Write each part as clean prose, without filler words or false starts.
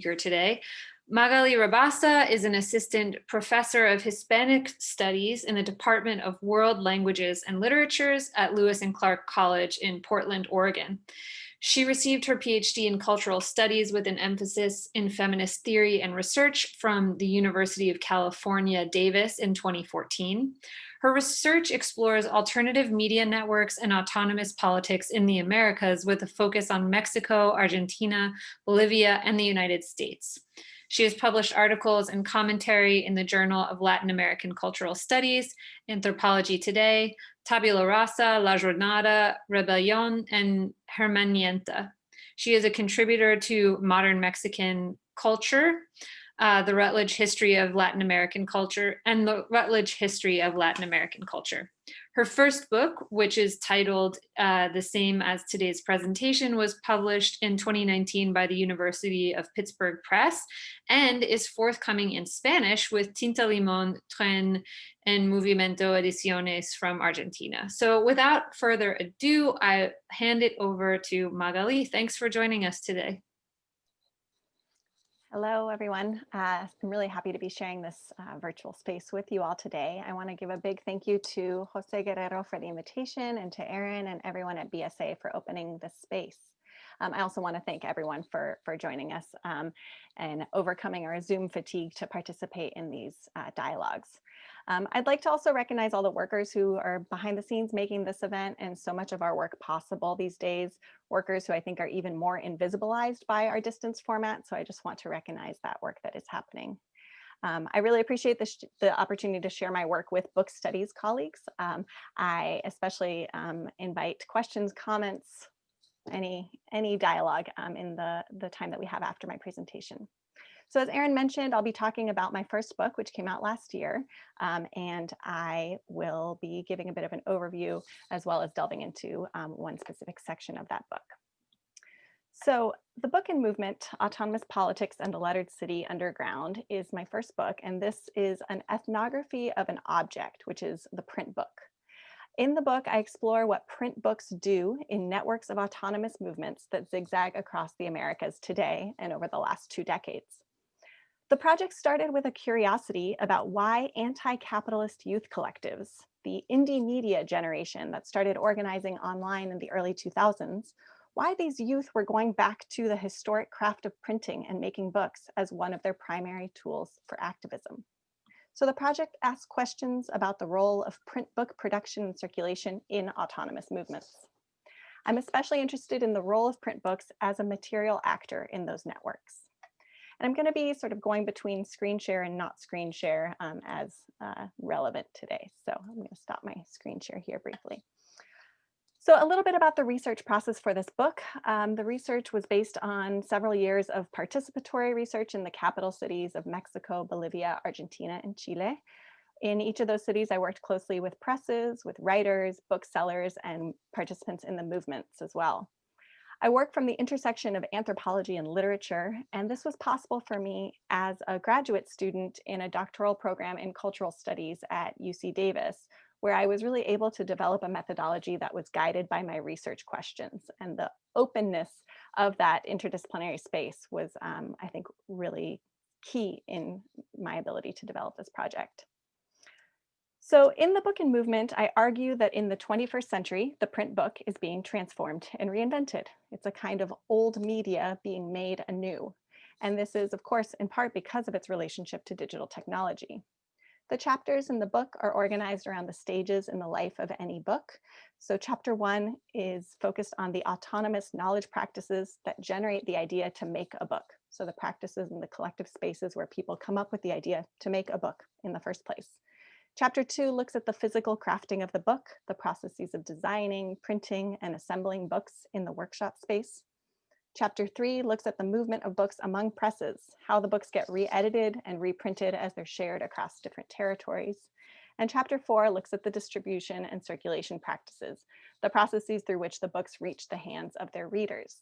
Here today. Magalí Rabasa is an assistant professor of Hispanic Studies in the Department of World Languages and Literatures at Lewis and Clark College in Portland, Oregon. She received her PhD in cultural studies with an emphasis in feminist theory and research from the University of California, Davis in 2014. Her research explores alternative media networks and autonomous politics in the Americas with a focus on Mexico, Argentina, Bolivia, and the United States. She has published articles and commentary in the Journal of Latin American Cultural Studies, Anthropology Today, Tabula Rasa, La Jornada, Rebelión, and Herramienta. She is a contributor to Modern Mexican Culture, the Routledge History of Latin American Culture, and the Routledge History of Latin American Culture. Her first book, which is titled the same as today's presentation, was published in 2019 by the University of Pittsburgh Press and is forthcoming in Spanish with Tinta Limón, Tren, and Movimiento Ediciones from Argentina. So without further ado, I hand it over to Magalí. Thanks for joining us today. Hello, everyone. I'm really happy to be sharing this virtual space with you all today. I want to give a big thank you to Jose Guerrero for the invitation and to Aaron and everyone at BSA for opening this space. I also want to thank everyone for joining us and overcoming our Zoom fatigue to participate in these dialogues. I'd like to also recognize all the workers who are behind the scenes making this event and so much of our work possible these days, workers who I think are even more invisibilized by our distance format. So I just want to recognize that work that is happening. I really appreciate the opportunity to share my work with book studies colleagues. I especially invite questions, comments, any dialogue in the time that we have after my presentation. So as Aaron mentioned, I'll be talking about my first book, which came out last year, and I will be giving a bit of an overview as well as delving into one specific section of that book. So The Book and Movement, Autonomous Politics and the Lettered City Underground is my first book, and this is an ethnography of an object, which is the print book. In the book, I explore what print books do in networks of autonomous movements that zigzag across the Americas today and over the last 2 decades. The project started with a curiosity about why anti-capitalist youth collectives, the indie media generation that started organizing online in the early 2000s, why these youth were going back to the historic craft of printing and making books as one of their primary tools for activism. So the project asks questions about the role of print book production and circulation in autonomous movements. I'm especially interested in the role of print books as a material actor in those networks. And I'm going to be sort of going between screen share and not screen share as relevant today. So I'm going to stop my screen share here briefly. So a little bit about the research process for this book. The research was based on several years of participatory research in the capital cities of Mexico, Bolivia, Argentina, and Chile. In each of those cities, I worked closely with presses, with writers, booksellers, and participants in the movements as well. I work from the intersection of anthropology and literature, and this was possible for me as a graduate student in a doctoral program in cultural studies at UC Davis, where I was really able to develop a methodology that was guided by my research questions. And the openness of that interdisciplinary space was, I think, really key in my ability to develop this project. So in The Book and Movement, I argue that in the 21st century, the print book is being transformed and reinvented. It's a kind of old media being made anew. And this is, of course, in part because of its relationship to digital technology. The chapters in the book are organized around the stages in the life of any book. So chapter 1 is focused on the autonomous knowledge practices that generate the idea to make a book. So the practices and the collective spaces where people come up with the idea to make a book in the first place. Chapter 2 looks at the physical crafting of the book, the processes of designing, printing, and assembling books in the workshop space. Chapter 3 looks at the movement of books among presses, how the books get re-edited and reprinted as they're shared across different territories. And chapter 4 looks at the distribution and circulation practices, the processes through which the books reach the hands of their readers.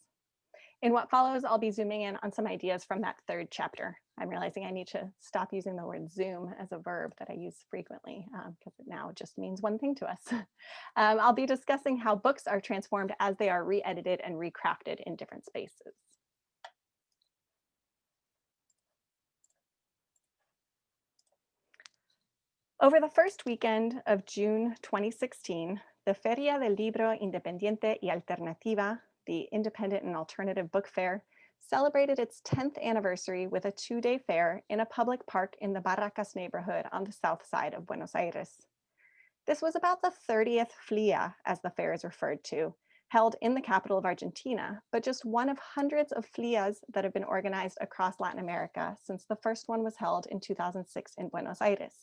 In what follows, I'll be zooming in on some ideas from that third chapter. I'm realizing I need to stop using the word zoom as a verb that I use frequently because it now just means one thing to us. I'll be discussing how books are transformed as they are re-edited and recrafted in different spaces. Over the first weekend of June 2016, the Feria del Libro Independiente y Alternativa, the Independent and Alternative Book Fair, celebrated its 10th anniversary with a 2-day fair in a public park in the Barracas neighborhood on the south side of Buenos Aires. This was about the 30th FLIA, as the fair is referred to, held in the capital of Argentina, but just one of hundreds of FLIAs that have been organized across Latin America since the first one was held in 2006 in Buenos Aires.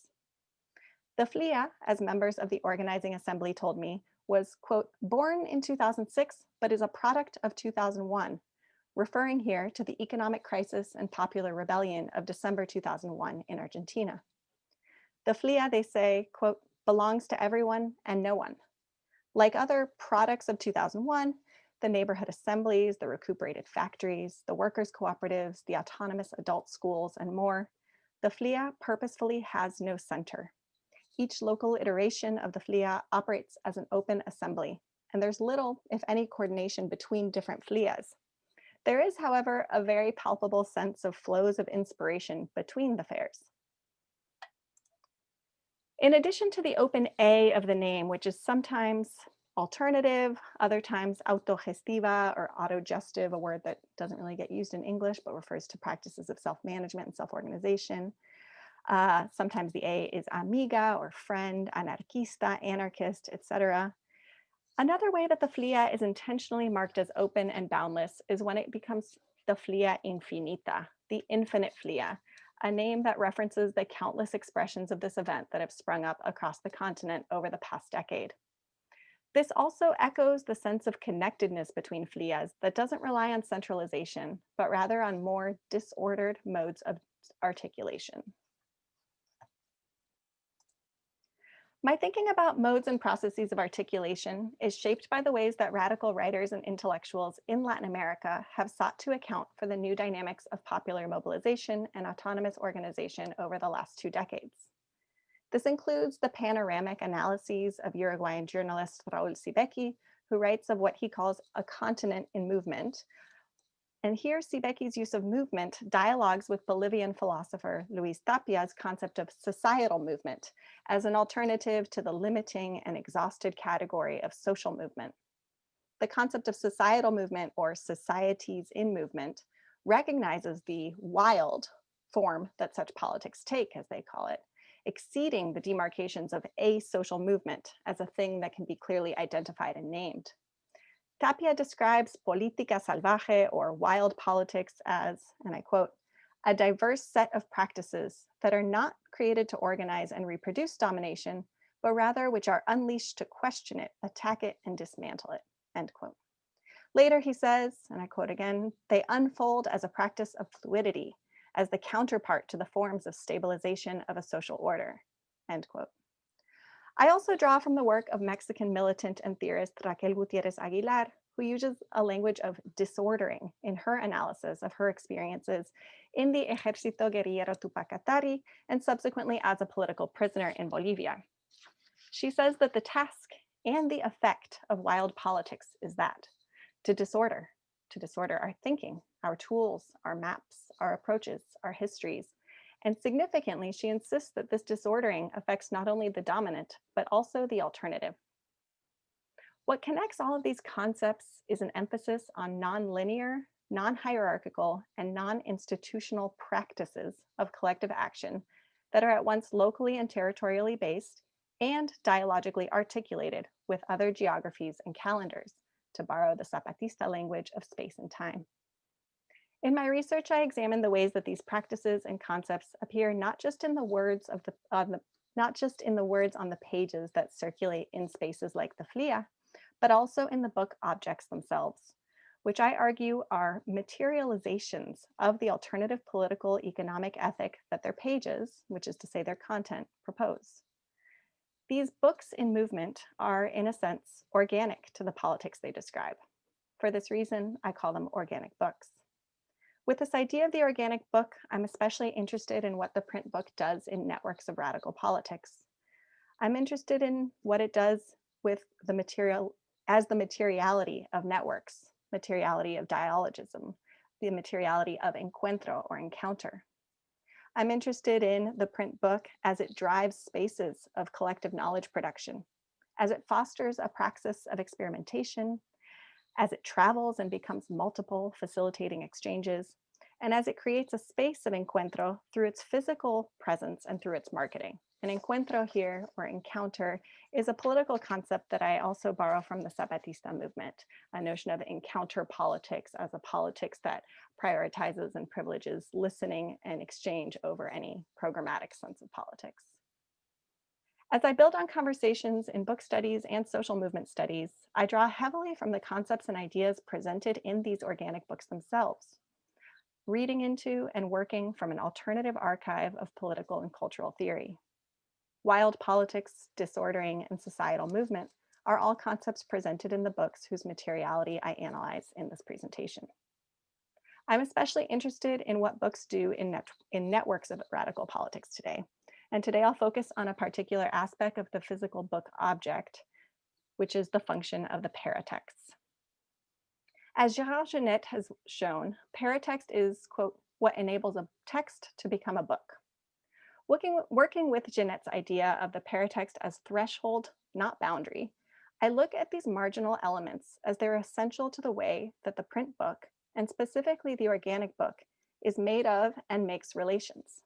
The FLIA, as members of the organizing assembly told me, was, quote, born in 2006, but is a product of 2001, referring here to the economic crisis and popular rebellion of December 2001 in Argentina. The FLIA, they say, quote, belongs to everyone and no one. Like other products of 2001, the neighborhood assemblies, the recuperated factories, the workers' cooperatives, the autonomous adult schools, and more, the FLIA purposefully has no center. Each local iteration of the FLIA operates as an open assembly, and there's little, if any, coordination between different FLIAs. There is, however, a very palpable sense of flows of inspiration between the fairs. In addition to the open A of the name, which is sometimes alternative, other times autogestiva or autogestive, a word that doesn't really get used in English, but refers to practices of self-management and self-organization. Sometimes the A is amiga or friend, anarquista, anarchist, etc. Another way that the FLIA is intentionally marked as open and boundless is when it becomes the FLIA infinita, the infinite FLIA, a name that references the countless expressions of this event that have sprung up across the continent over the past decade. This also echoes the sense of connectedness between FLIAs that doesn't rely on centralization, but rather on more disordered modes of articulation. My thinking about modes and processes of articulation is shaped by the ways that radical writers and intellectuals in Latin America have sought to account for the new dynamics of popular mobilization and autonomous organization over the last 2 decades. This includes the panoramic analyses of Uruguayan journalist Raúl Sibeki, who writes of what he calls a continent in movement. And here, Sibeki's use of movement dialogues with Bolivian philosopher Luis Tapia's concept of societal movement as an alternative to the limiting and exhausted category of social movement. The concept of societal movement, or societies in movement, recognizes the wild form that such politics take, as they call it, exceeding the demarcations of a social movement as a thing that can be clearly identified and named. Tapia describes política salvaje, or wild politics, as, and I quote, a diverse set of practices that are not created to organize and reproduce domination, but rather which are unleashed to question it, attack it, and dismantle it, end quote. Later he says, and I quote again, they unfold as a practice of fluidity, as the counterpart to the forms of stabilization of a social order, end quote. I also draw from the work of Mexican militant and theorist Raquel Gutierrez Aguilar, who uses a language of disordering in her analysis of her experiences in the Ejército Guerrillero Tupacatari and subsequently as a political prisoner in Bolivia. She says that the task and the effect of wild politics is that, to disorder our thinking, our tools, our maps, our approaches, our histories. And significantly, she insists that this disordering affects not only the dominant, but also the alternative. What connects all of these concepts is an emphasis on non-linear, non-hierarchical, and non-institutional practices of collective action that are at once locally and territorially based and dialogically articulated with other geographies and calendars, to borrow the Zapatista language of space and time. In my research, I examined the ways that these practices and concepts appear not just in the words on the pages that circulate in spaces like the FLIA, but also in the book objects themselves, which I argue are materializations of the alternative political economic ethic that their pages, which is to say their content, propose. These books in movement are, in a sense, organic to the politics they describe. For this reason, I call them organic books. With this idea of the organic book, I'm especially interested in what the print book does in networks of radical politics. I'm interested in what it does with the materiality of networks, materiality of dialogism, the materiality of encuentro or encounter. I'm interested in the print book as it drives spaces of collective knowledge production, as it fosters a praxis of experimentation, as it travels and becomes multiple, facilitating exchanges, and as it creates a space of encuentro through its physical presence and through its marketing. An encuentro here, or encounter, is a political concept that I also borrow from the Zapatista movement, a notion of encounter politics as a politics that prioritizes and privileges listening and exchange over any programmatic sense of politics. As I build on conversations in book studies and social movement studies, I draw heavily from the concepts and ideas presented in these organic books themselves, reading into and working from an alternative archive of political and cultural theory. Wild politics, disordering, and societal movement are all concepts presented in the books whose materiality I analyze in this presentation. I'm especially interested in what books do in networks of radical politics today. And today I'll focus on a particular aspect of the physical book object, which is the function of the paratexts. As Gérard Genet has shown, paratext is, quote, what enables a text to become a book. Working with Genet's idea of the paratext as threshold, not boundary, I look at these marginal elements as they're essential to the way that the print book, and specifically the organic book, is made of and makes relations.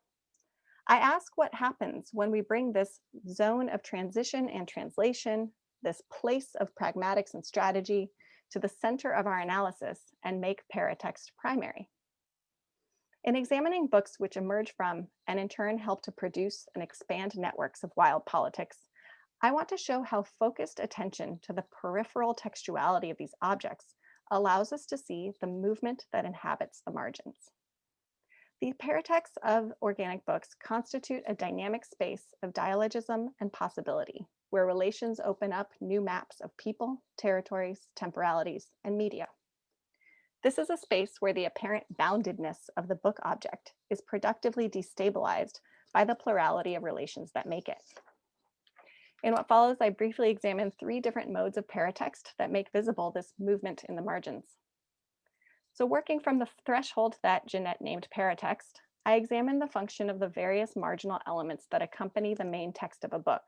I ask what happens when we bring this zone of transition and translation, this place of pragmatics and strategy, to the center of our analysis and make paratext primary. In examining books which emerge from and in turn help to produce and expand networks of wild politics, I want to show how focused attention to the peripheral textuality of these objects allows us to see the movement that inhabits the margins. The paratexts of organic books constitute a dynamic space of dialogism and possibility, where relations open up new maps of people, territories, temporalities, and media. This is a space where the apparent boundedness of the book object is productively destabilized by the plurality of relations that make it. In what follows, I briefly examine 3 different modes of paratext that make visible this movement in the margins. So working from the threshold that Genet named paratext, I examine the function of the various marginal elements that accompany the main text of a book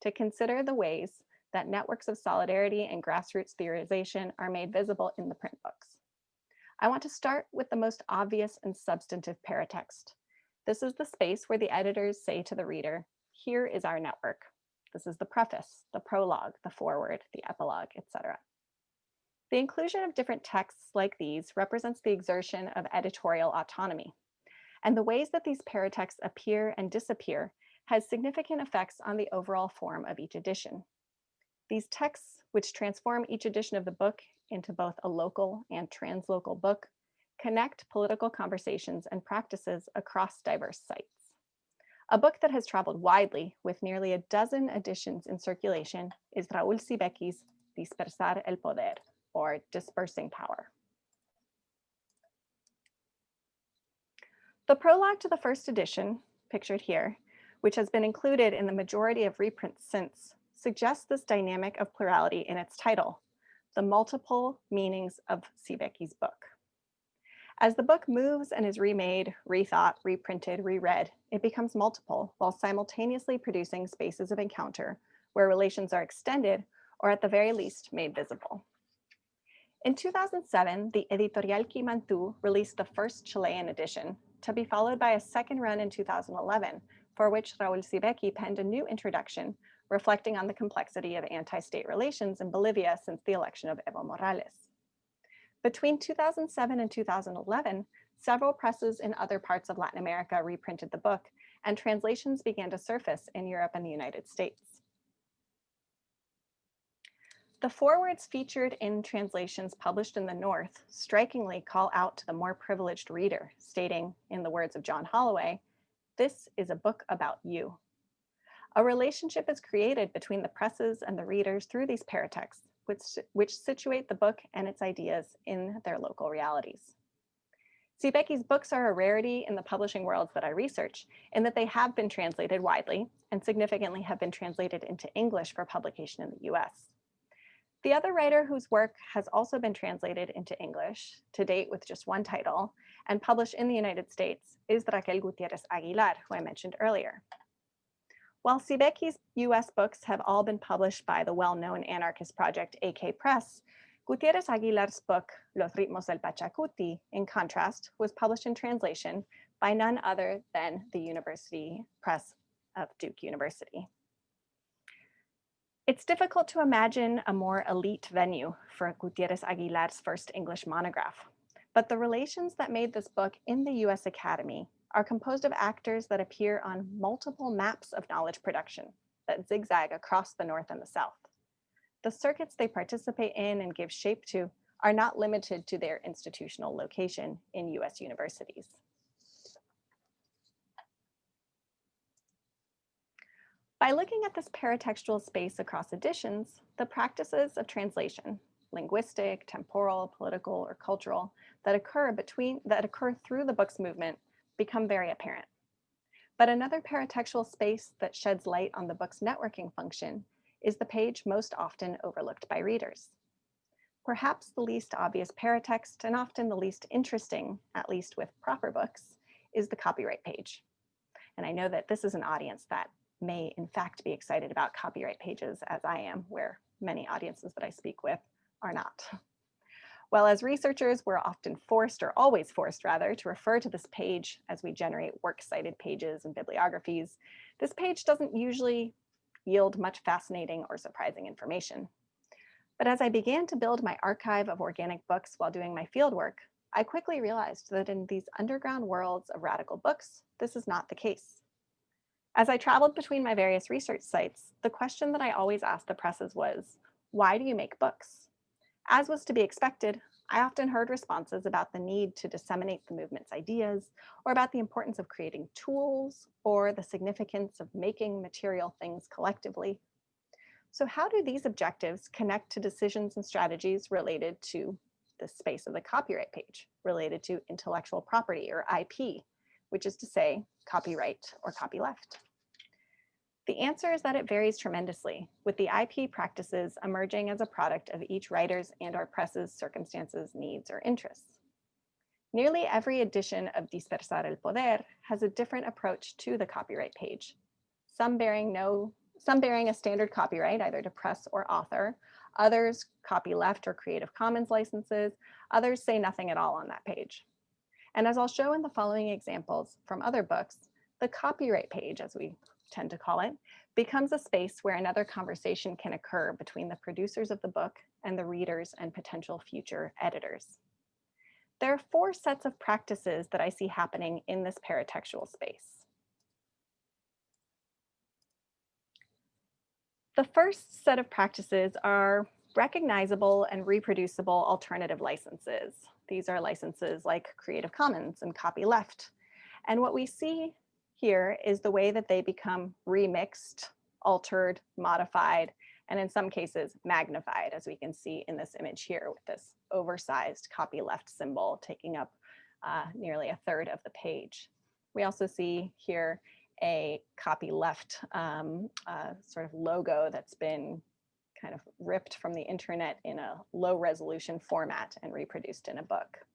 to consider the ways that networks of solidarity and grassroots theorization are made visible in the print books. I want to start with the most obvious and substantive paratext. This is the space where the editors say to the reader, here is our network. This is the preface, the prologue, the foreword, the epilogue, etc. The inclusion of different texts like these represents the exertion of editorial autonomy. And the ways that these paratexts appear and disappear has significant effects on the overall form of each edition. These texts, which transform each edition of the book into both a local and translocal book, connect political conversations and practices across diverse sites. A book that has traveled widely with nearly a dozen editions in circulation is Raúl Sibecki's Dispersar el Poder, or Dispersing Power. The prologue to the first edition, pictured here, which has been included in the majority of reprints since, suggests this dynamic of plurality in its title, The Multiple Meanings of Sibecki's Book. As the book moves and is remade, rethought, reprinted, reread, it becomes multiple while simultaneously producing spaces of encounter where relations are extended or at the very least made visible. In 2007, the Editorial Quimantu released the first Chilean edition, to be followed by a second run in 2011, for which Raúl Sibecki penned a new introduction reflecting on the complexity of anti-state relations in Bolivia since the election of Evo Morales. Between 2007 and 2011, several presses in other parts of Latin America reprinted the book, and translations began to surface in Europe and the United States. The forewords featured in translations published in the North strikingly call out to the more privileged reader, stating, in the words of John Holloway, "This is a book about you." A relationship is created between the presses and the readers through these paratexts, which situate the book and its ideas in their local realities. Sibecki's books are a rarity in the publishing worlds that I research, in that they have been translated widely and significantly have been translated into English for publication in the US. The other writer whose work has also been translated into English, to date with just one title, and published in the United States is Raquel Gutierrez Aguilar, who I mentioned earlier. While Sibeki's US books have all been published by the well-known anarchist project AK Press, Gutierrez Aguilar's book, Los ritmos del Pachacuti, in contrast, was published in translation by none other than the University Press of Duke University. It's difficult to imagine a more elite venue for Gutierrez Aguilar's first English monograph, but the relations that made this book in the US Academy are composed of actors that appear on multiple maps of knowledge production that zigzag across the North and the South. The circuits they participate in and give shape to are not limited to their institutional location in US universities. By looking at this paratextual space across editions, the practices of translation, linguistic, temporal, political, or cultural, that occur through the book's movement become very apparent. But another paratextual space that sheds light on the book's networking function is the page most often overlooked by readers. Perhaps the least obvious paratext, and often the least interesting, at least with proper books, is the copyright page. And I know that this is an audience that may in fact be excited about copyright pages, as I am, where many audiences that I speak with are not. Well, as researchers, we're often forced, or always forced rather, to refer to this page as we generate works cited pages and bibliographies. This page doesn't usually yield much fascinating or surprising information. But as I began to build my archive of organic books while doing my fieldwork, I quickly realized that in these underground worlds of radical books, this is not the case. As I traveled between my various research sites, the question that I always asked the presses was, why do you make books? As was to be expected, I often heard responses about the need to disseminate the movement's ideas, or about the importance of creating tools, or the significance of making material things collectively. So how do these objectives connect to decisions and strategies related to the space of the copyright page, related to intellectual property, or IP, which is to say, copyright or copyleft? The answer is that it varies tremendously, with the IP practices emerging as a product of each writer's and/or press's circumstances, needs, or interests. Nearly every edition of Dispersar el Poder has a different approach to the copyright page, some bearing a standard copyright, either to press or author, others copyleft or Creative Commons licenses, others say nothing at all on that page. And as I'll show in the following examples from other books, the copyright page, as we tend to call it, becomes a space where another conversation can occur between the producers of the book and the readers and potential future editors. There are 4 sets of practices that I see happening in this paratextual space. The first set of practices are recognizable and reproducible alternative licenses. These are licenses like Creative Commons and copyleft. And what we see here is the way that they become remixed, altered, modified, and in some cases magnified, as we can see in this image here with this oversized copyleft symbol taking up nearly 1/3 of the page. We also see here a copyleft sort of logo that's been kind of ripped from the internet in a low resolution format and reproduced in a book.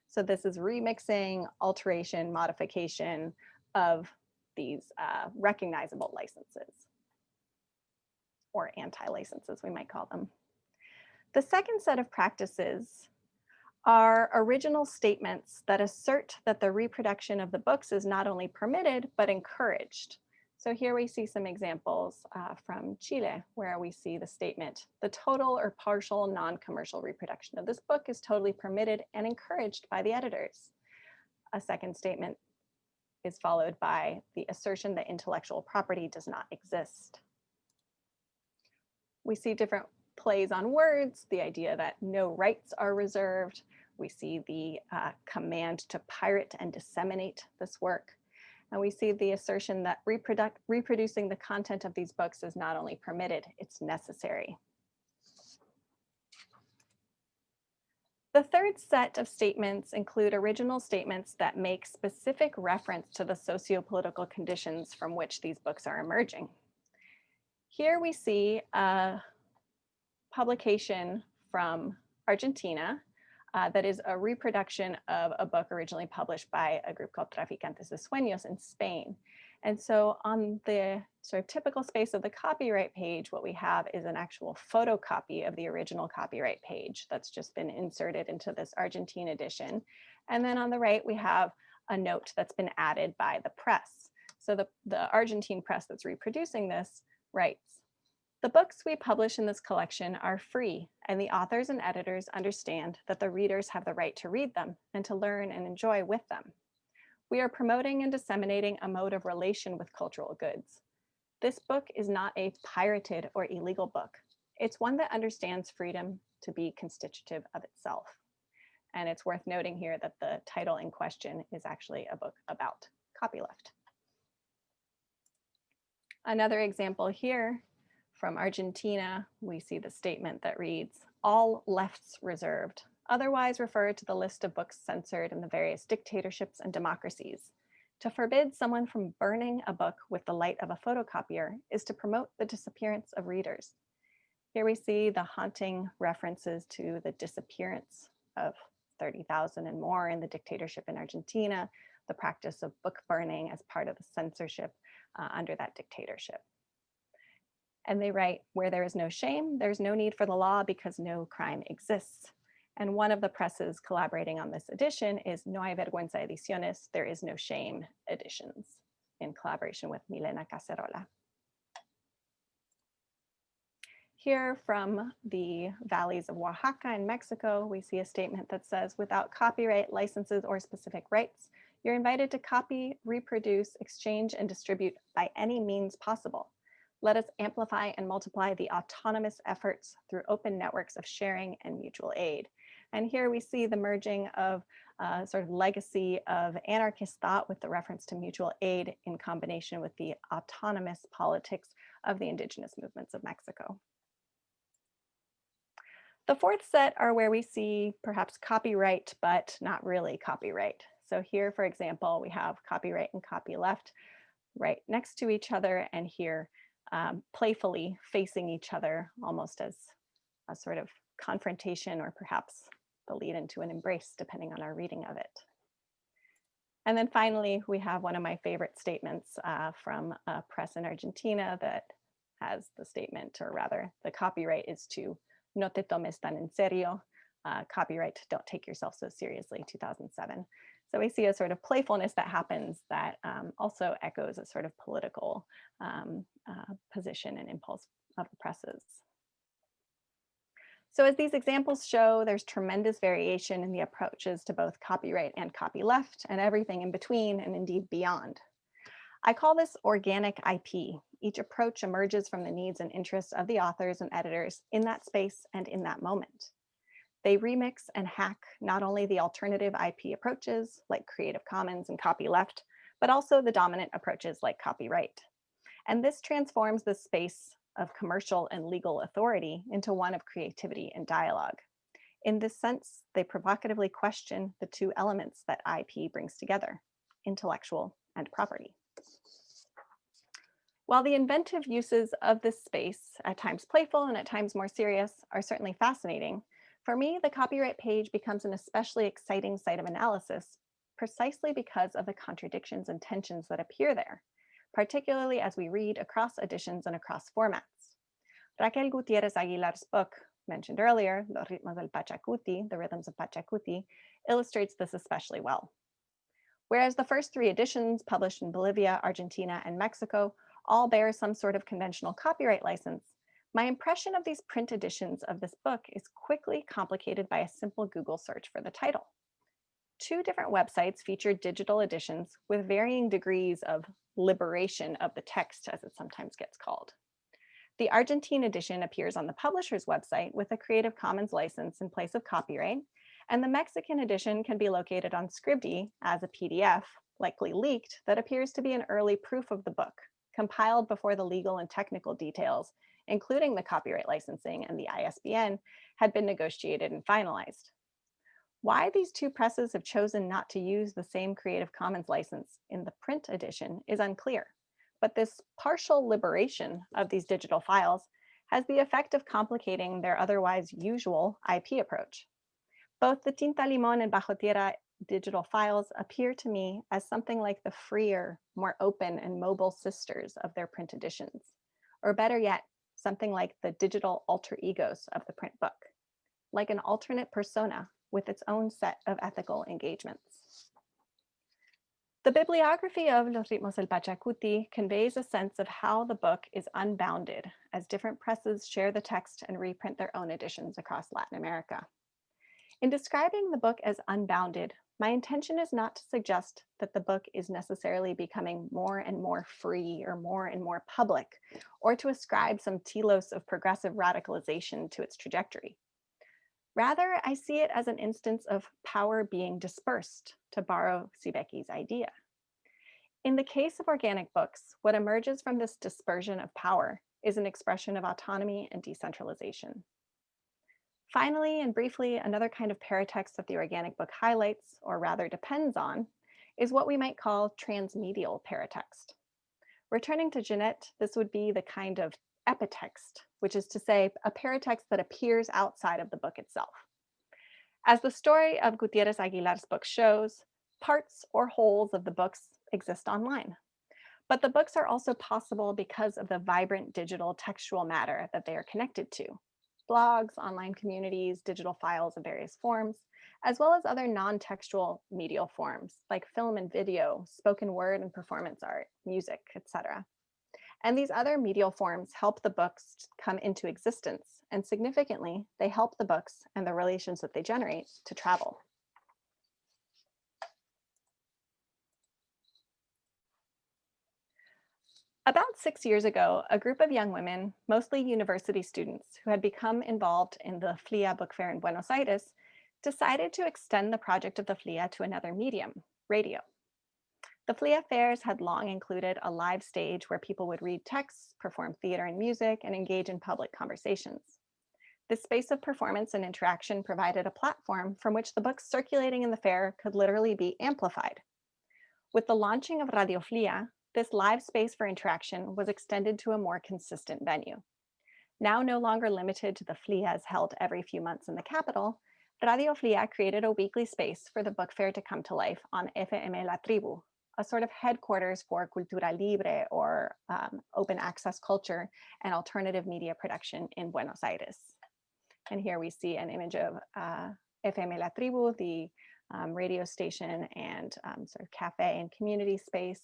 So this is remixing, alteration, modification of these recognizable licenses, or anti-licenses, we might call them. The second set of practices are original statements that assert that the reproduction of the books is not only permitted, but encouraged. So here we see some examples from Chile, where we see the statement, the total or partial non-commercial reproduction of this book is totally permitted and encouraged by the editors. A second statement is followed by the assertion that intellectual property does not exist. We see different plays on words, the idea that no rights are reserved. We see the command to pirate and disseminate this work. And we see the assertion that reproducing the content of these books is not only permitted, it's necessary. The third set of statements include original statements that make specific reference to the socio-political conditions from which these books are emerging. Here we see a publication from Argentina that is a reproduction of a book originally published by a group called Traficantes de Sueños in Spain. And so on the sort of typical space of the copyright page, what we have is an actual photocopy of the original copyright page that's just been inserted into this Argentine edition. And then on the right, we have a note that's been added by the press. So the Argentine press that's reproducing this writes, "The books we publish in this collection are free, and the authors and editors understand that the readers have the right to read them and to learn and enjoy with them. We are promoting and disseminating a mode of relation with cultural goods. This book is not a pirated or illegal book. It's one that understands freedom to be constitutive of itself." And it's worth noting here that the title in question is actually a book about copyleft. Another example here from Argentina, we see the statement that reads, "All lefts reserved," otherwise refer to the list of books censored in the various dictatorships and democracies. To forbid someone from burning a book with the light of a photocopier is to promote the disappearance of readers. Here we see the haunting references to the disappearance of 30,000 and more in the dictatorship in Argentina, the practice of book burning as part of the censorship under that dictatorship. And they write, "Where there is no shame, there's no need for the law because no crime exists." And one of the presses collaborating on this edition is No Hay Vergüenza Ediciones, There Is No Shame Editions, in collaboration with Milena Cacerola. Here from the valleys of Oaxaca in Mexico, we see a statement that says, "Without copyright licenses or specific rights, you're invited to copy, reproduce, exchange, and distribute by any means possible. Let us amplify and multiply the autonomous efforts through open networks of sharing and mutual aid." And here we see the merging of sort of legacy of anarchist thought with the reference to mutual aid in combination with the autonomous politics of the indigenous movements of Mexico. The fourth set are where we see perhaps copyright, but not really copyright. So here, for example, we have copyright and copyleft right next to each other, and here playfully facing each other, almost as a sort of confrontation or perhaps the lead into an embrace, depending on our reading of it. And then finally, we have one of my favorite statements from a press in Argentina that has the statement, or rather the copyright is to "No te tomes tan en serio," copyright, "Don't take yourself so seriously," 2007. So we see a sort of playfulness that happens that also echoes a sort of political position and impulse of the presses. So as these examples show, there's tremendous variation in the approaches to both copyright and copyleft, and everything in between and indeed beyond. I call this organic IP. Each approach emerges from the needs and interests of the authors and editors in that space and in that moment. They remix and hack not only the alternative IP approaches like Creative Commons and copyleft, but also the dominant approaches like copyright. And this transforms the space of commercial and legal authority into one of creativity and dialogue. In this sense, they provocatively question the two elements that IP brings together, intellectual and property. While the inventive uses of this space, at times playful and at times more serious, are certainly fascinating, for me, the copyright page becomes an especially exciting site of analysis precisely because of the contradictions and tensions that appear there, particularly as we read across editions and across formats. Raquel Gutierrez Aguilar's book, mentioned earlier, Los Ritmos del Pachacuti, The Rhythms of Pachacuti, illustrates this especially well. Whereas the first three editions, published in Bolivia, Argentina, and Mexico, all bear some sort of conventional copyright license, my impression of these print editions of this book is quickly complicated by a simple Google search for the title. Two different websites feature digital editions with varying degrees of liberation of the text, as it sometimes gets called. The Argentine edition appears on the publisher's website with a Creative Commons license in place of copyright, and the Mexican edition can be located on Scribd as a PDF, likely leaked, that appears to be an early proof of the book, compiled before the legal and technical details, including the copyright licensing and the ISBN, had been negotiated and finalized. Why these two presses have chosen not to use the same Creative Commons license in the print edition is unclear, but this partial liberation of these digital files has the effect of complicating their otherwise usual IP approach. Both the Tinta Limón and Bajo Tierra digital files appear to me as something like the freer, more open and mobile sisters of their print editions, or better yet, something like the digital alter egos of the print book, like an alternate persona with its own set of ethical engagements. The bibliography of Los Ritmos del Pachacuti conveys a sense of how the book is unbounded as different presses share the text and reprint their own editions across Latin America. In describing the book as unbounded, my intention is not to suggest that the book is necessarily becoming more and more free or more public, or to ascribe some telos of progressive radicalization to its trajectory. Rather, I see it as an instance of power being dispersed, to borrow Sibecki's idea. In the case of organic books, what emerges from this dispersion of power is an expression of autonomy and decentralization. Finally, and briefly, another kind of paratext that the organic book highlights, or rather depends on, is what we might call transmedial paratext. Returning to Jeanette, this would be the kind of epitext, which is to say a paratext that appears outside of the book itself. As the story of Gutierrez Aguilar's book shows, parts or wholes of the books exist online. But the books are also possible because of the vibrant digital textual matter that they are connected to. Blogs, online communities, digital files of various forms, as well as other non-textual medial forms like film and video, spoken word and performance art, music, etc. And these other medial forms help the books come into existence, and significantly, they help the books and the relations that they generate to travel. About 6 years ago, a group of young women, mostly university students who had become involved in the FLIA book fair in Buenos Aires, decided to extend the project of the FLIA to another medium, radio. The FLIA fairs had long included a live stage where people would read texts, perform theater and music, and engage in public conversations. This space of performance and interaction provided a platform from which the books circulating in the fair could literally be amplified. With the launching of Radio FLIA, this live space for interaction was extended to a more consistent venue. Now no longer limited to the FLIAs held every few months in the capital, Radio FLIA created a weekly space for the book fair to come to life on FM La Tribu, a sort of headquarters for cultura libre, or open access culture and alternative media production in Buenos Aires. And here we see an image of FM La Tribu, the radio station and sort of cafe and community space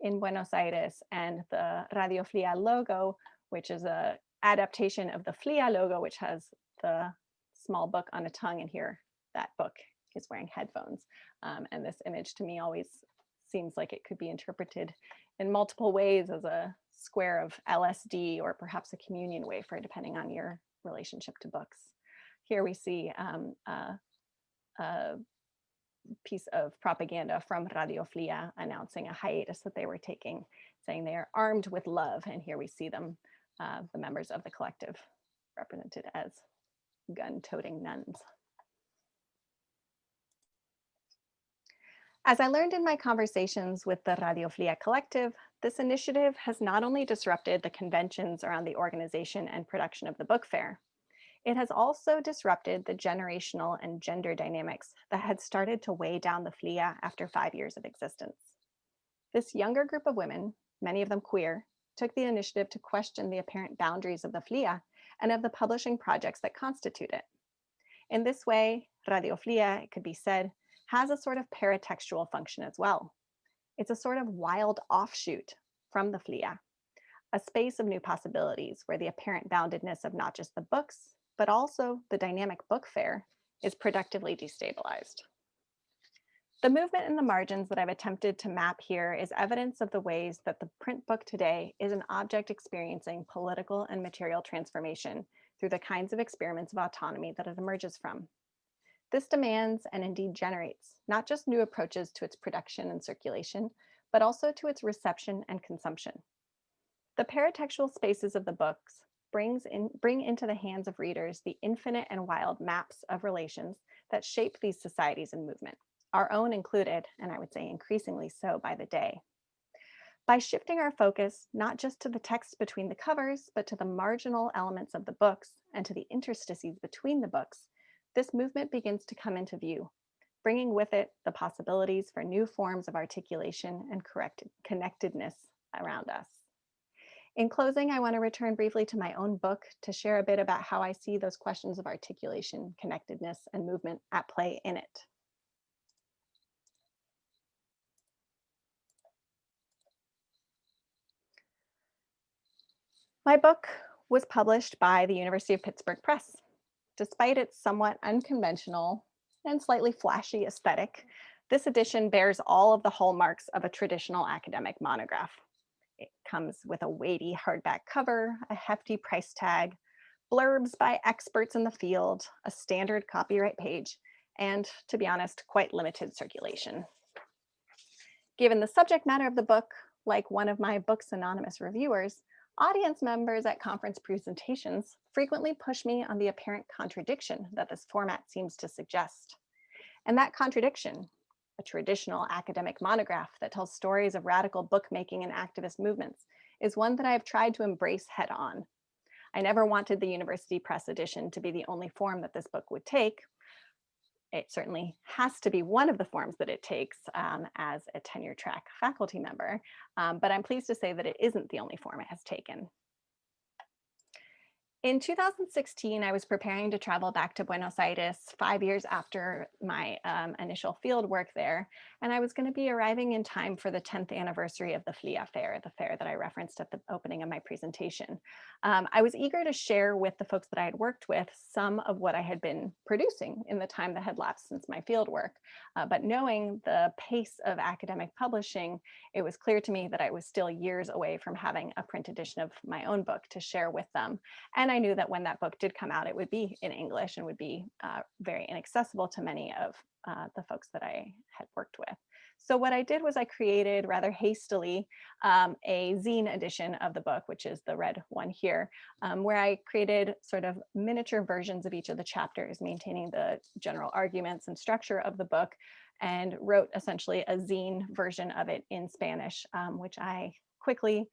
in Buenos Aires, and the Radio FLIA logo, which is an adaptation of the FLIA logo, which has the small book on a tongue, and here that book is wearing headphones. And this image to me always seems like it could be interpreted in multiple ways as a square of LSD, or perhaps a communion wafer, depending on your relationship to books. Here we see a piece of propaganda from Radio FLIA announcing a hiatus that they were taking, saying they are armed with love. And here we see them, the members of the collective, represented as gun-toting nuns. As I learned in my conversations with the Radio FLIA collective, this initiative has not only disrupted the conventions around the organization and production of the book fair, it has also disrupted the generational and gender dynamics that had started to weigh down the FLIA after 5 years of existence. This younger group of women, many of them queer, took the initiative to question the apparent boundaries of the FLIA and of the publishing projects that constitute it. In this way, Radio FLIA, it could be said, has a sort of paratextual function as well. It's a sort of wild offshoot from the FLIA, a space of new possibilities where the apparent boundedness of not just the books, but also the dynamic book fair is productively destabilized. The movement in the margins that I've attempted to map here is evidence of the ways that the print book today is an object experiencing political and material transformation through the kinds of experiments of autonomy that it emerges from. This demands, and indeed generates, not just new approaches to its production and circulation, but also to its reception and consumption. The paratextual spaces of the books bring into the hands of readers the infinite and wild maps of relations that shape these societies and movement, our own included, and I would say increasingly so by the day. By shifting our focus not just to the text between the covers, but to the marginal elements of the books and to the interstices between the books, this movement begins to come into view, bringing with it the possibilities for new forms of articulation and connectedness around us. In closing, I want to return briefly to my own book to share a bit about how I see those questions of articulation, connectedness, and movement at play in it. My book was published by the University of Pittsburgh Press. Despite its somewhat unconventional and slightly flashy aesthetic, this edition bears all of the hallmarks of a traditional academic monograph. It comes with a weighty hardback cover, a hefty price tag, blurbs by experts in the field, a standard copyright page, and, to be honest, quite limited circulation. Given the subject matter of the book, like one of my book's anonymous reviewers, audience members at conference presentations frequently push me on the apparent contradiction that this format seems to suggest. And that contradiction, a traditional academic monograph that tells stories of radical bookmaking and activist movements, is one that I have tried to embrace head on. I never wanted the University Press edition to be the only form that this book would take. It certainly has to be one of the forms that it takes as a tenure track faculty member, but I'm pleased to say that it isn't the only form it has taken. In 2016, I was preparing to travel back to Buenos Aires 5 years after my initial field work there, and I was going to be arriving in time for the 10th anniversary of the FLIA fair, the fair that I referenced at the opening of my presentation. I was eager to share with the folks that I had worked with some of what I had been producing in the time that had lapsed since my field work, but knowing the pace of academic publishing, it was clear to me that I was still years away from having a print edition of my own book to share with them. And I knew that when that book did come out, it would be in English and would be very inaccessible to many of the folks that I had worked with. So what I did was I created rather hastily a zine edition of the book, which is the red one here, where I created sort of miniature versions of each of the chapters, maintaining the general arguments and structure of the book, and wrote essentially a zine version of it in Spanish, which I quickly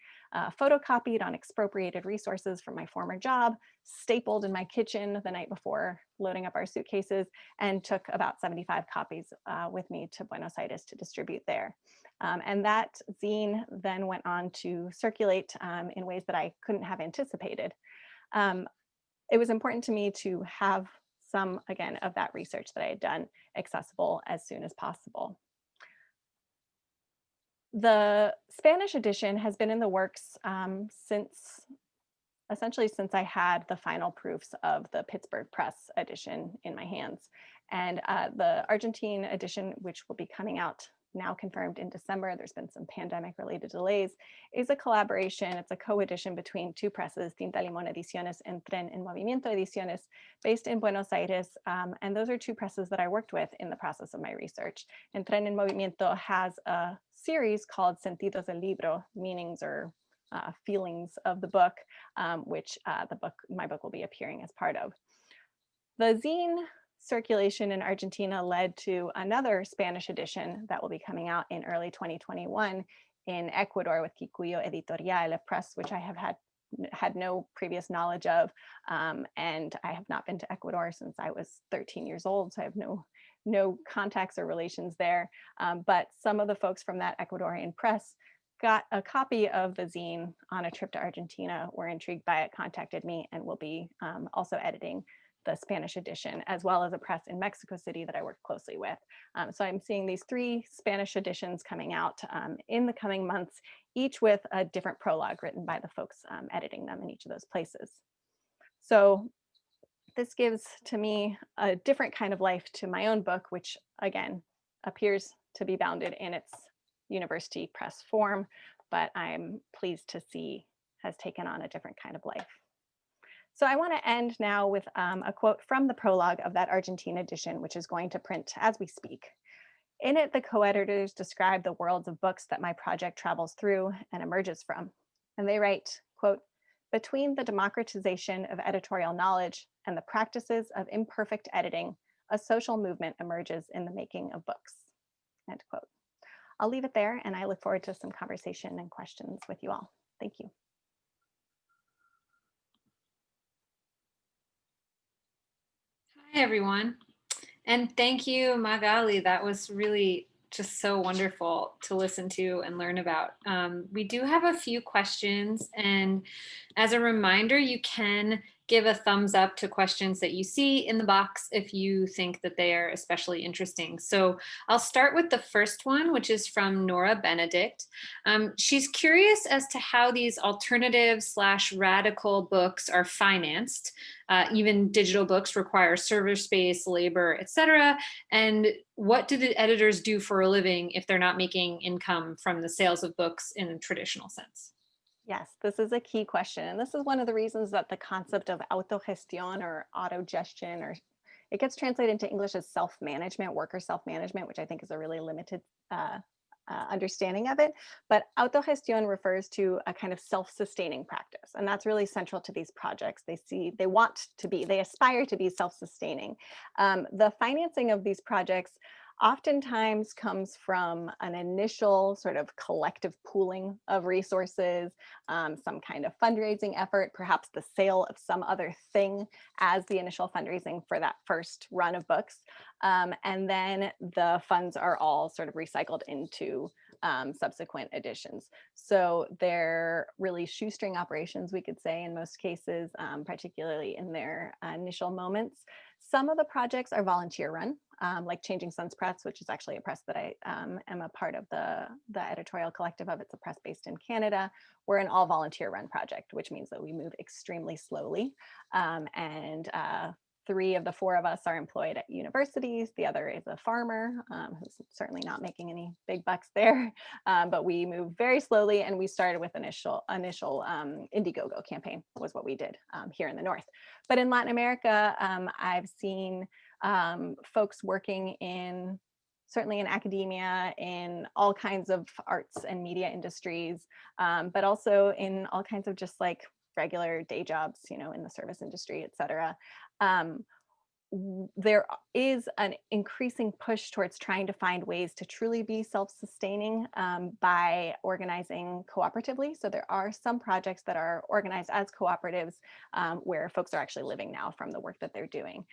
photocopied on expropriated resources from my former job, stapled in my kitchen the night before loading up our suitcases, and took about 75 copies with me to Buenos Aires to distribute there. And that zine then went on to circulate in ways that I couldn't have anticipated. It was important to me to have some, again, of that research that I had done accessible as soon as possible. The Spanish edition has been in the works essentially since I had the final proofs of the Pittsburgh Press edition in my hands. And the Argentine edition, which will be coming out now confirmed in December, there's been some pandemic related delays, is a collaboration. It's a co-edition between two presses, Tinta Limón Ediciones and Tren en Movimiento Ediciones, based in Buenos Aires. And those are two presses that I worked with in the process of my research. And Tren en Movimiento has a series called Sentidos del Libro, meanings or feelings of the book, which my book will be appearing as part of. The zine circulation in Argentina led to another Spanish edition that will be coming out in early 2021 in Ecuador with Kikuyo Editorial, a press which I have had no previous knowledge of, and I have not been to Ecuador since I was 13 years old, so I have no contacts or relations there. But some of the folks from that Ecuadorian press got a copy of the zine on a trip to Argentina, were intrigued by it, contacted me, and will be also editing the Spanish edition, as well as a press in Mexico City that I work closely with. So I'm seeing these 3 Spanish editions coming out in the coming months, each with a different prologue written by the folks editing them in each of those places. So this gives to me a different kind of life to my own book, which again appears to be bounded in its university press form, but I'm pleased to see has taken on a different kind of life. So I want to end now with a quote from the prologue of that Argentine edition, which is going to print as we speak. In it, the co-editors describe the worlds of books that my project travels through and emerges from. And they write, quote, "Between the democratization of editorial knowledge and the practices of imperfect editing, a social movement emerges in the making of books," end quote. I'll leave it there, and I look forward to some conversation and questions with you all. Thank you. Hi, everyone. And thank you, Magali. That was really just so wonderful to listen to and learn about. We do have a few questions. And as a reminder, you can give a thumbs up to questions that you see in the box if you think that they are especially interesting. So I'll start with the first one, which is from Nora Benedict. She's curious as to how these alternative/radical books are financed. Even digital books require server space, labor, etc. And what do the editors do for a living if they're not making income from the sales of books in a traditional sense? Yes, this is a key question. And this is one of the reasons that the concept of autogestión or autogestion, or it gets translated into English as self-management, worker self-management, which I think is a really limited understanding of it. But autogestión refers to a kind of self-sustaining practice. And that's really central to these projects. They aspire to be self-sustaining. The financing of these projects oftentimes comes from an initial sort of collective pooling of resources, some kind of fundraising effort, perhaps the sale of some other thing as the initial fundraising for that first run of books. And then the funds are all sort of recycled into subsequent editions. So they're really shoestring operations, we could say, in most cases, particularly in their initial moments. Some of the projects are volunteer run, like Changing Suns Press, which is actually a press that I am a part of the editorial collective of. It's a press based in Canada. We're an all volunteer run project, which means that we move extremely slowly. And 3 of the 4 of us are employed at universities. The other is a farmer who's certainly not making any big bucks there, but we move very slowly. And we started with initial Indiegogo campaign was what we did here in the North. But in Latin America, I've seen folks working certainly in academia, in all kinds of arts and media industries, but also in all kinds of just like regular day jobs, in the service industry, et cetera. There is an increasing push towards trying to find ways to truly be self-sustaining by organizing cooperatively. So there are some projects that are organized as cooperatives where folks are actually living now from the work that they're doing,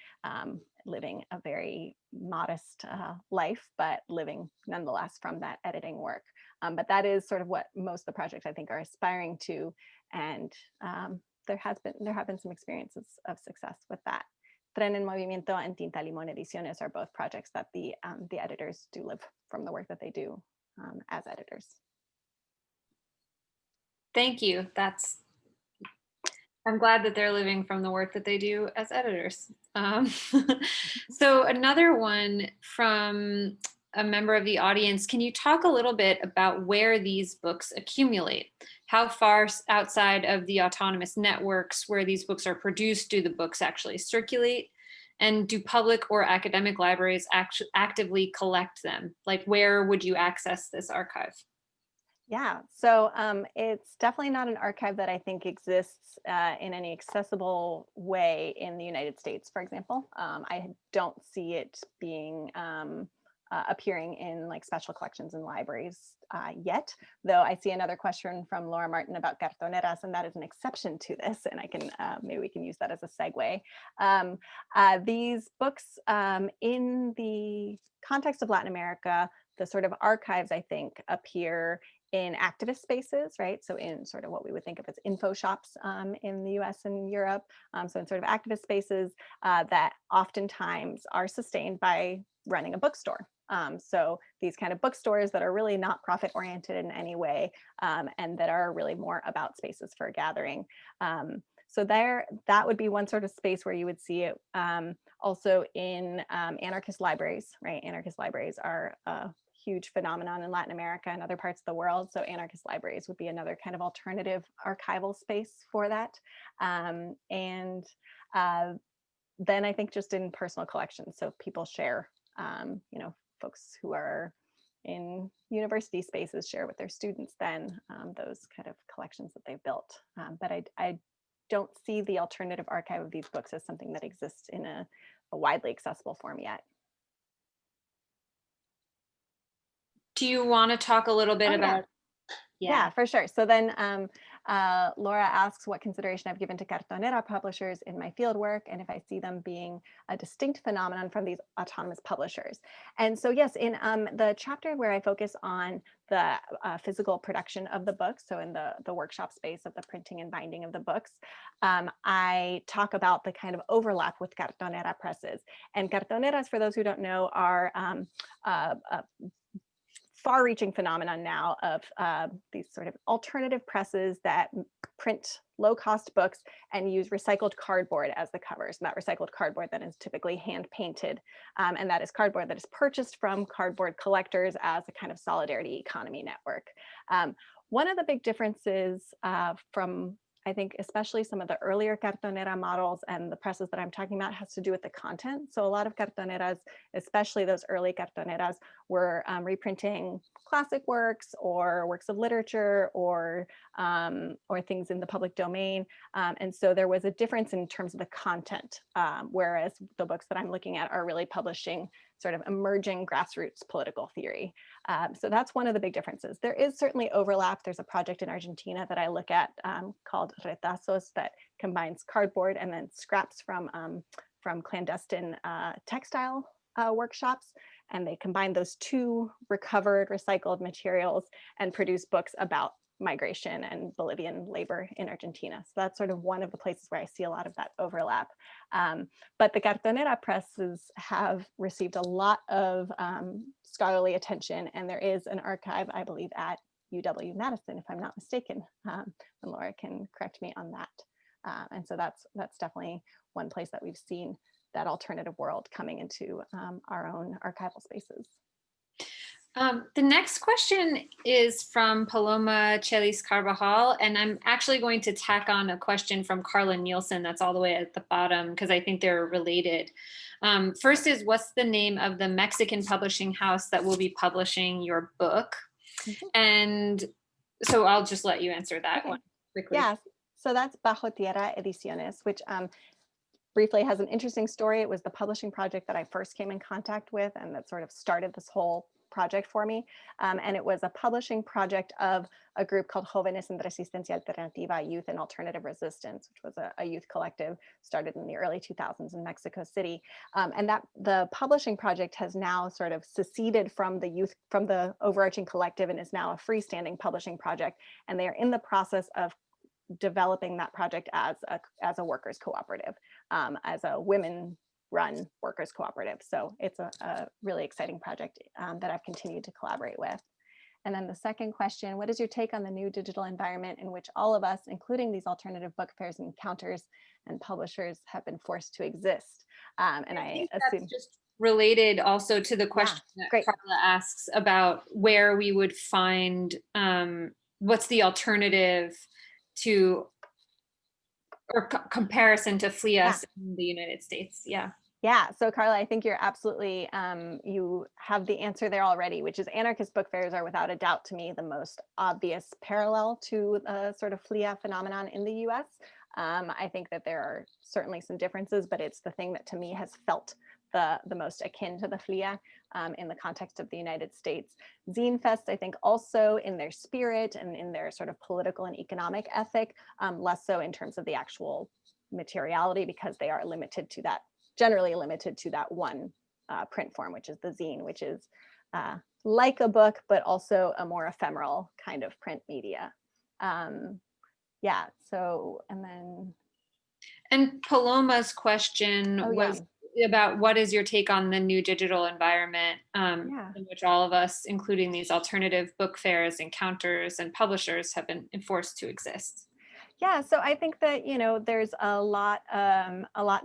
living a very modest life, but living nonetheless from that editing work. But that is sort of what most of the projects I think are aspiring to. And there have been some experiences of success with that. Tren en Movimiento and Tinta Limón Ediciones are both projects that the editors do live from the work that they do as editors. Thank you. I'm glad that they're living from the work that they do as editors. So another one from a member of the audience, can you talk a little bit about where these books accumulate? How far outside of the autonomous networks where these books are produced do the books actually circulate? And do public or academic libraries actively collect them? Like, where would you access this archive? Yeah, so it's definitely not an archive that I think exists in any accessible way in the United States, for example. I don't see it being appearing in like special collections in libraries yet, though I see another question from Laura Martin about cartoneras, and that is an exception to this, and I can maybe we can use that as a segue. These books in the context of Latin America, the sort of archives I think appear in activist spaces, right? So in sort of what we would think of as info shops in the US and Europe. So in sort of activist spaces that oftentimes are sustained by running a bookstore. So these kind of bookstores that are really not profit oriented in any way and that are really more about spaces for gathering. So that would be one sort of space where you would see it. Also in anarchist libraries, right? Anarchist libraries are a huge phenomenon in Latin America and other parts of the world. So anarchist libraries would be another kind of alternative archival space for that. And then I think just in personal collections. So people share, folks who are in university spaces share with their students then those kind of collections that they've built. But I don't see the alternative archive of these books as something that exists in a widely accessible form yet. Do you want to talk a little bit about? Yeah, for sure. So then Laura asks what consideration I've given to cartonera publishers in my fieldwork and if I see them being a distinct phenomenon from these autonomous publishers. And so yes, in the chapter where I focus on the physical production of the books, so in the workshop space of the printing and binding of the books, I talk about the kind of overlap with cartonera presses. And cartoneras, for those who don't know, are far-reaching phenomenon now of these sort of alternative presses that print low-cost books and use recycled cardboard as the covers. And that recycled cardboard then is typically hand-painted, and that is cardboard that is purchased from cardboard collectors as a kind of solidarity economy network. One of the big differences from I think especially some of the earlier cartonera models and the presses that I'm talking about has to do with the content. So a lot of cartoneras, especially those early cartoneras, were reprinting classic works or works of literature or things in the public domain. And so there was a difference in terms of the content, whereas the books that I'm looking at are really publishing sort of emerging grassroots political theory. So that's one of the big differences. There is certainly overlap. There's a project in Argentina that I look at called Retazos that combines cardboard and then scraps from clandestine textile workshops. And they combine those two recovered, recycled materials and produce books about migration and Bolivian labor in Argentina. So that's sort of one of the places where I see a lot of that overlap. But the cartonera presses have received a lot of scholarly attention, and there is an archive, I believe, at UW-Madison, if I'm not mistaken, and Laura can correct me on that. And so that's definitely one place that we've seen that alternative world coming into our own archival spaces. The next question is from Paloma Chelis Carvajal, and I'm actually going to tack on a question from Carla Nielsen that's all the way at the bottom because I think they're related. First is, what's the name of the Mexican publishing house that will be publishing your book? Mm-hmm. And so I'll just let you answer that one quickly. Yeah, so that's Bajo Tierra Ediciones, which briefly has an interesting story. It was the publishing project that I first came in contact with and that sort of started this whole project for me. And it was a publishing project of a group called Jóvenes en Resistencia Alternativa, Youth in Alternative Resistance, which was a youth collective started in the early 2000s in Mexico City. And that the publishing project has now sort of seceded from the overarching collective and is now a freestanding publishing project. And they are in the process of developing that project as a workers cooperative, as a women-run workers cooperative. So it's a really exciting project that I've continued to collaborate with. And then the second question, what is your take on the new digital environment in which all of us, including these alternative book fairs and encounters and publishers, have been forced to exist? And I assume that's just related also to the question that Carla asks about where we would find, what's the alternative to, or comparison to FLIAS in the United States. Yeah, so Carla, I think you're absolutely, you have the answer there already, which is anarchist book fairs are without a doubt to me the most obvious parallel to the sort of FLIA phenomenon in the US. I think that there are certainly some differences, but it's the thing that to me has felt the most akin to the FLIA in the context of the United States. Zine Fest, I think also in their spirit and in their sort of political and economic ethic, less so in terms of the actual materiality because they are limited to that, generally limited to that one print form, which is the zine, which is like a book, but also a more ephemeral kind of print media. Yeah, so, and then. And Paloma's question was about what is your take on the new digital environment in which all of us, including these alternative book fairs, encounters, and publishers have been forced to exist? Yeah, so I think that, you know, there's a lot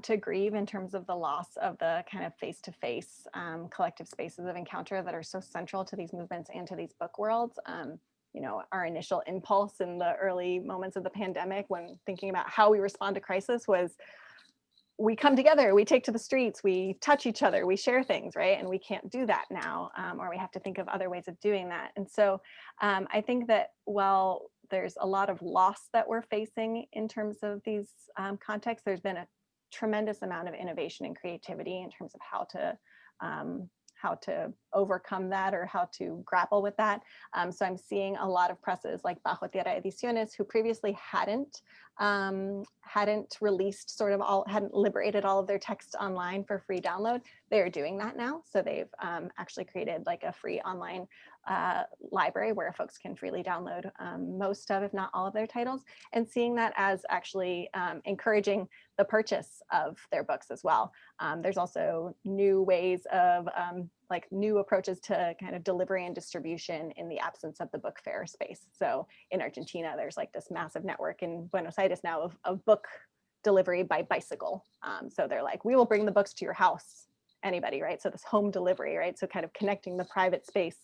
to grieve in terms of the loss of the kind of face-to-face collective spaces of encounter that are so central to these movements and to these book worlds. You know, our initial impulse in the early moments of the pandemic when thinking about how we respond to crisis was we come together, we take to the streets, we touch each other, we share things, right? And we can't do that now, or we have to think of other ways of doing that. And so I think that while there's a lot of loss that we're facing in terms of these contexts, there's been a tremendous amount of innovation and creativity in terms of to overcome that or how to grapple with that. So I'm seeing a lot of presses like Bajo Tierra Ediciones, who previously hadn't released hadn't liberated all of their text online for free download. They're doing that now. So they've actually created like a free online library where folks can freely download most of, if not all of their titles, and seeing that as actually encouraging the purchase of their books as well. There's also new ways of like new approaches to kind of delivery and distribution in the absence of the book fair space. So in Argentina, there's like this massive network in Buenos Aires now of book delivery by bicycle. So they're like, we will bring the books to your house, anybody, right? So this home delivery, right? So kind of connecting the private space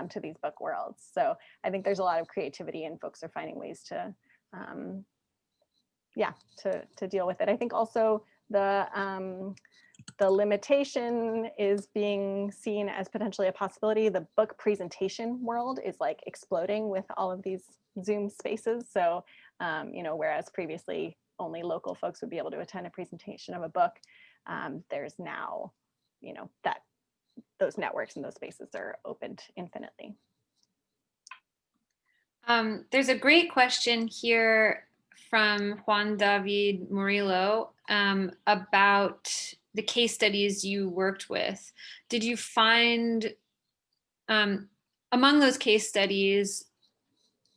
to these book worlds. So I think there's a lot of creativity and folks are finding ways to, to deal with it. I think also the limitation is being seen as potentially a possibility. The book presentation world is like exploding with all of these Zoom spaces. So, whereas previously only local folks would be able to attend a presentation of a book, there's now, that those networks and those spaces are opened infinitely. There's a great question here from Juan David Murillo about the case studies you worked with. Did you find, among those case studies,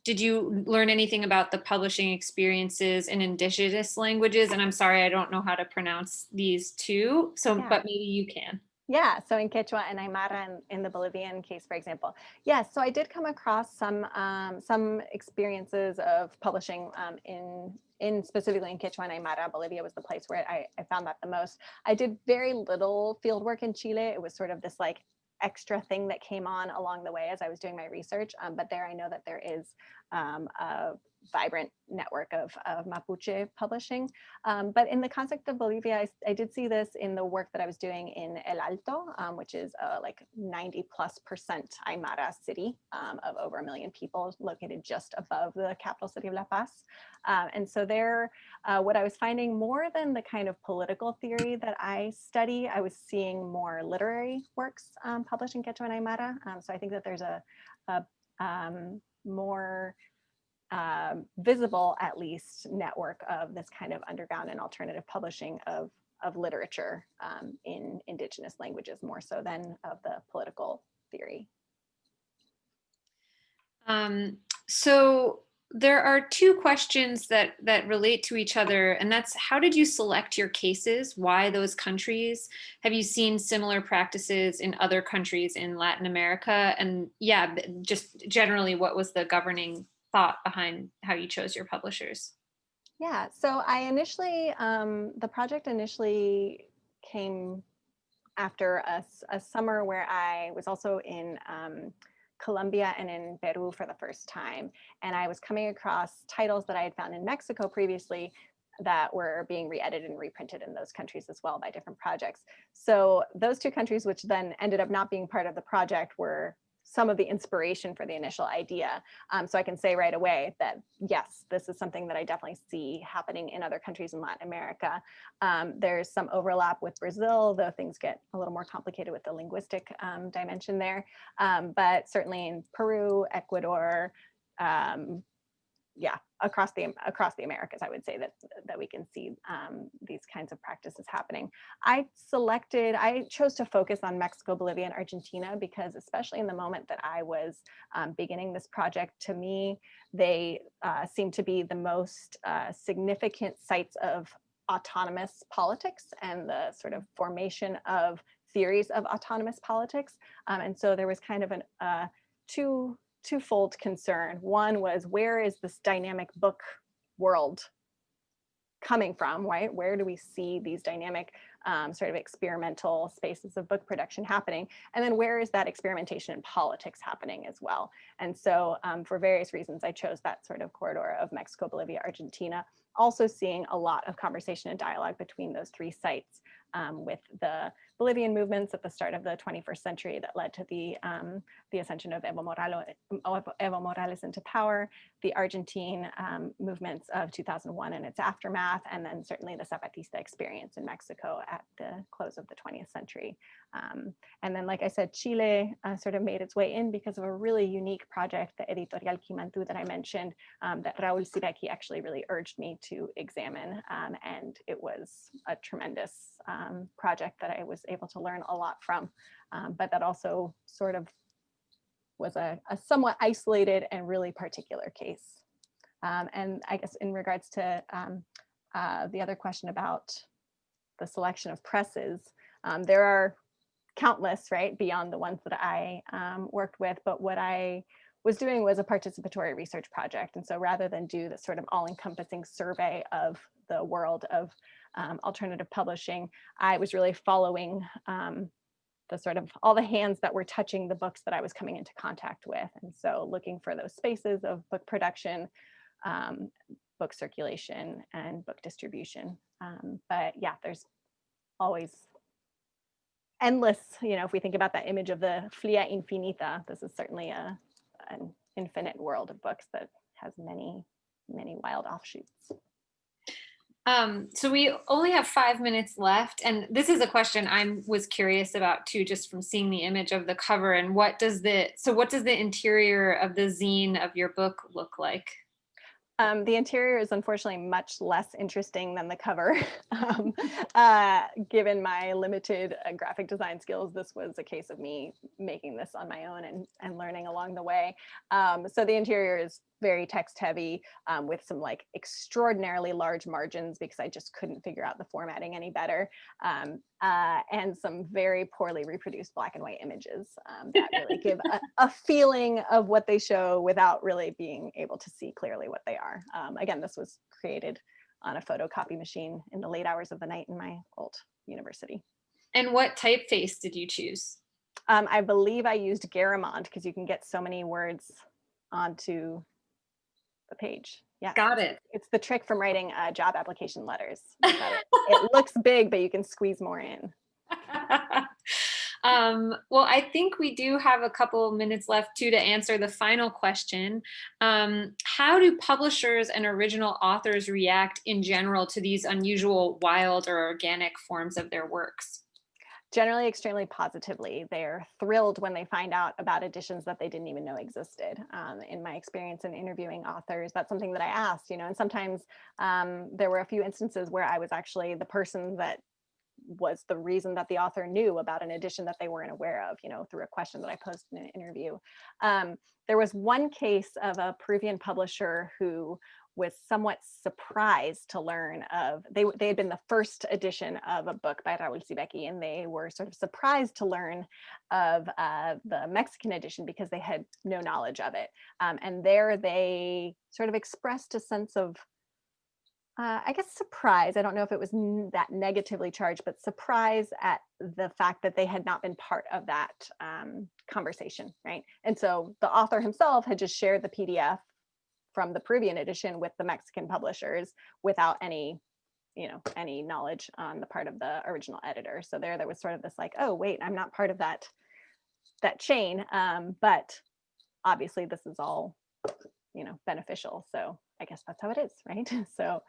did you learn anything about the publishing experiences in indigenous languages? And I'm sorry, I don't know how to pronounce these two, so yeah. But maybe you can. Yeah, so in Quechua and Aymara in the Bolivian case, for example. Yes, so I did come across some experiences of publishing in specifically in Quechua and Aymara. Bolivia was the place where I found that the most. I did very little field work in Chile. It was sort of this like extra thing that came on along the way as I was doing my research. But there I know that there is a vibrant network of Mapuche publishing. But in the context of Bolivia, I did see this in the work that I was doing in El Alto, which is like 90+% Aymara city of over 1 million people located just above the capital city of La Paz. And so there, what I was finding more than the kind of political theory that I study, I was seeing more literary works published in Quechua and Aymara. So I think that there's a more visible, at least, network of this kind of underground and alternative publishing of literature in indigenous languages, more so than of the political theory. So there are two questions that relate to each other, and that's how did you select your cases? Why those countries? Have you seen similar practices in other countries in Latin America? And yeah, just generally, what was the governing thought behind how you chose your publishers? Yeah, so I initially, the project initially came after a summer where I was also in Colombia and in Peru for the first time. And I was coming across titles that I had found in Mexico previously that were being re-edited and reprinted in those countries as well by different projects. So those two countries, which then ended up not being part of the project, were some of the inspiration for the initial idea. So I can say right away that, yes, this is something that I definitely see happening in other countries in Latin America. There's some overlap with Brazil, though things get a little more complicated with the linguistic dimension there. But certainly in Peru, Ecuador, yeah, across the Americas, I would say that we can see these kinds of practices happening. I chose to focus on Mexico, Bolivia, and Argentina because, especially in the moment that I was beginning this project, to me, they seem to be the most significant sites of autonomous politics and the sort of formation of theories of autonomous politics. And so there was kind of an twofold concern. One was, where is this dynamic book world coming from, right? Where do we see these dynamic sort of experimental spaces of book production happening? And then where is that experimentation in politics happening as well? And so for various reasons, I chose that sort of corridor of Mexico, Bolivia, Argentina, also seeing a lot of conversation and dialogue between those three sites. with the Bolivian movements at the start of the 21st century that led to the ascension of Evo Morales into power, the Argentine movements of 2001 and its aftermath, and then certainly the Zapatista experience in Mexico at the close of the 20th century. And then, like I said, Chile sort of made its way in because of a really unique project, the Editorial Quimantu that I mentioned, that Raúl Sibeki actually really urged me to examine. And it was a tremendous project that I was able to learn a lot from, but that also sort of was a somewhat isolated and really particular case. And I guess in regards to the other question about the selection of presses, there are countless, right, beyond the ones that I worked with, but what I was doing was a participatory research project. And so rather than do the sort of all-encompassing survey of the world of alternative publishing, I was really following the sort of all the hands that were touching the books that I was coming into contact with. And so looking for those spaces of book production, book circulation, and book distribution. But yeah, there's always endless, you know, if we think about that image of the flia infinita, this is certainly an infinite world of books that has many, many wild offshoots. So we only have 5 minutes left, and this is a question I was curious about too, just from seeing the image of the cover. And what does the interior of the zine of your book look like? The interior is unfortunately much less interesting than the cover. Given my limited graphic design skills, this was a case of me making this on my own and learning along the way. So the interior is very text heavy, with some like extraordinarily large margins because I just couldn't figure out the formatting any better, and some very poorly reproduced black and white images that really give a feeling of what they show without really being able to see clearly what they are. Again, this was created on a photocopy machine in the late hours of the night in my old university. And what typeface did you choose? I believe I used Garamond because you can get so many words onto the page. Yeah, got it. It's the trick from writing job application letters. It looks big, but you can squeeze more in. Well, I think we do have a couple of minutes left to answer the final question. How do publishers and original authors react in general to these unusual, wild, or organic forms of their works? Generally extremely positively. They're thrilled when they find out about editions that they didn't even know existed. In my experience in interviewing authors, that's something that I asked, you know, and sometimes there were a few instances where I was actually the person that was the reason that the author knew about an edition that they weren't aware of, you know, through a question that I posed in an interview. There was one case of a Peruvian publisher who was somewhat surprised to learn of, they had been the first edition of a book by Raúl Sibeki, and they were sort of surprised to learn of the Mexican edition because they had no knowledge of it. And there they sort of expressed a sense of, I guess, surprise. I don't know if it was that negatively charged, but surprise at the fact that they had not been part of that conversation, right? And so the author himself had just shared the PDF from the Peruvian edition with the Mexican publishers without any, you know, any knowledge on the part of the original editor. So there was sort of this like, oh wait, I'm not part of that chain, but obviously this is all, you know, beneficial. So I guess that's how it is, right? So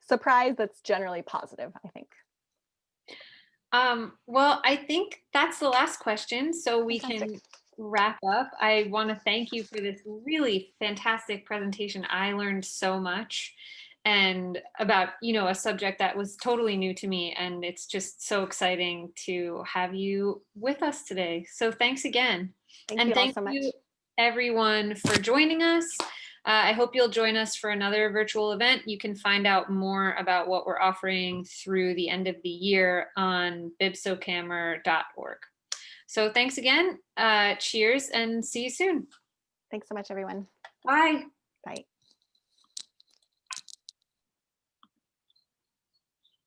surprise that's generally positive, I think. Well, I think that's the last question, so we Fantastic. can wrap up. I want to thank you for this really fantastic presentation. I learned so much, and about, you know, a subject that was totally new to me, and it's just so exciting to have you with us today. So thanks again. Thank you all so much. Everyone for joining us. I hope you'll join us for another virtual event. You can find out more about what we're offering through the end of the year on bibsocammer.org. So thanks again. Cheers and see you soon. Thanks so much, everyone. Bye.